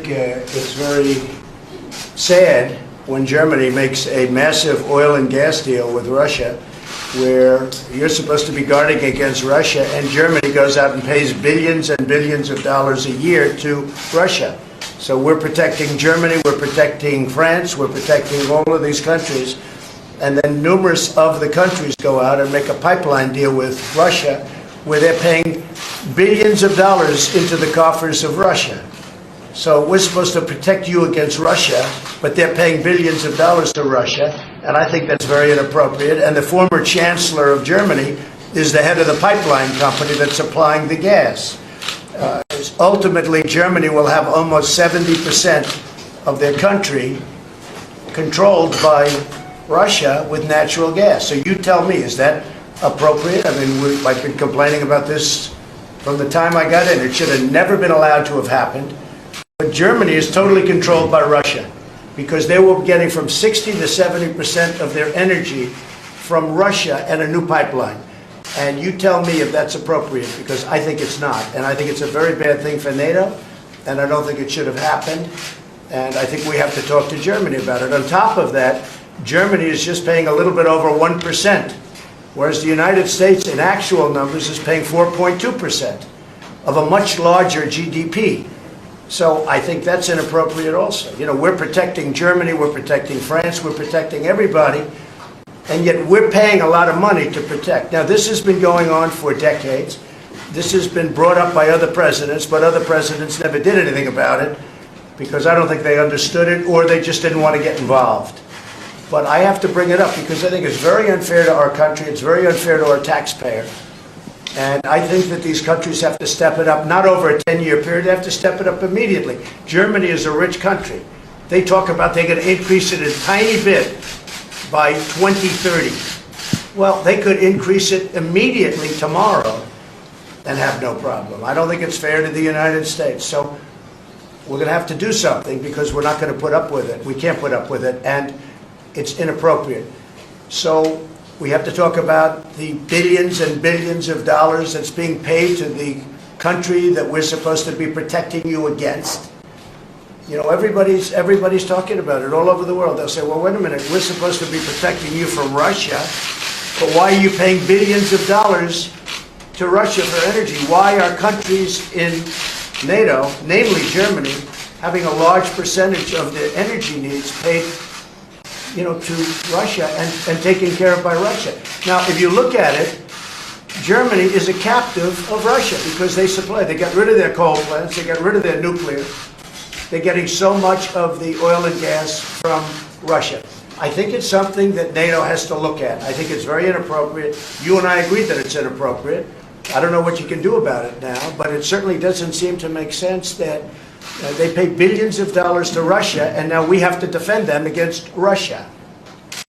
think it's very sad when Germany makes a massive oil and gas deal with Russia, where you're supposed to be guarding against Russia, and Germany goes out and pays billions and billions of dollars a year to Russia. So we're protecting Germany, we're protecting France, we're protecting all of these countries, and then numerous of the countries go out and make a pipeline deal with Russia, where they're paying billions of dollars into the coffers of Russia. So we're supposed to protect you against Russia, but they're paying billions of dollars to Russia, and I think that's very inappropriate. And the former chancellor of Germany is the head of the pipeline company that's supplying the gas. Ultimately, Germany will have almost 70% of their country controlled by Russia with natural gas. So you tell me, is that appropriate? I mean, I've been complaining about this from the time I got in. It should have never been allowed to have happened. But Germany is totally controlled by Russia because they were getting from 60 to 70% of their energy from Russia and a new pipeline. And you tell me if that's appropriate, because I think it's not. And I think it's a very bad thing for NATO, and I don't think it should have happened. And I think we have to talk to Germany about it. On top of that, Germany is just paying a little bit over 1%, whereas the United States, in actual numbers, is paying 4.2% of a much larger GDP. So I think that's inappropriate also. You know, we're protecting Germany, we're protecting France, we're protecting everybody, and yet we're paying a lot of money to protect. Now, this has been going on for decades. This has been brought up by other presidents, but other presidents never did anything about it because I don't think they understood it or they just didn't want to get involved. But I have to bring it up because I think it's very unfair to our country, it's very unfair to our taxpayer. And I think that these countries have to step it up, not over a 10-year period, they have to step it up immediately. Germany is a rich country. They talk about they're going to increase it a tiny bit by 2030. Well, they could increase it immediately tomorrow and have no problem. I don't think it's fair to the United States. So we're going to have to do something because we're not going to put up with it. We can't put up with it, and it's inappropriate. So we have to talk about the billions and billions of dollars that's being paid to the country that we're supposed to be protecting you against. You know, everybody's talking about it all over the world. They'll say, well, wait a minute, we're supposed to be protecting you from Russia, but why are you paying billions of dollars to Russia for energy? Why are countries in NATO, namely Germany, having a large percentage of their energy needs paid to Russia and taken care of by Russia? Now, if you look at it, Germany is a captive of Russia because they got rid of their coal plants, they got rid of their nuclear. They're getting so much of the oil and gas from Russia. I think it's something that NATO has to look at. I think it's very inappropriate. You and I agree that it's inappropriate. I don't know what you can do about it now, but it certainly doesn't seem to make sense that they pay billions of dollars to Russia, and now we have to defend them against Russia.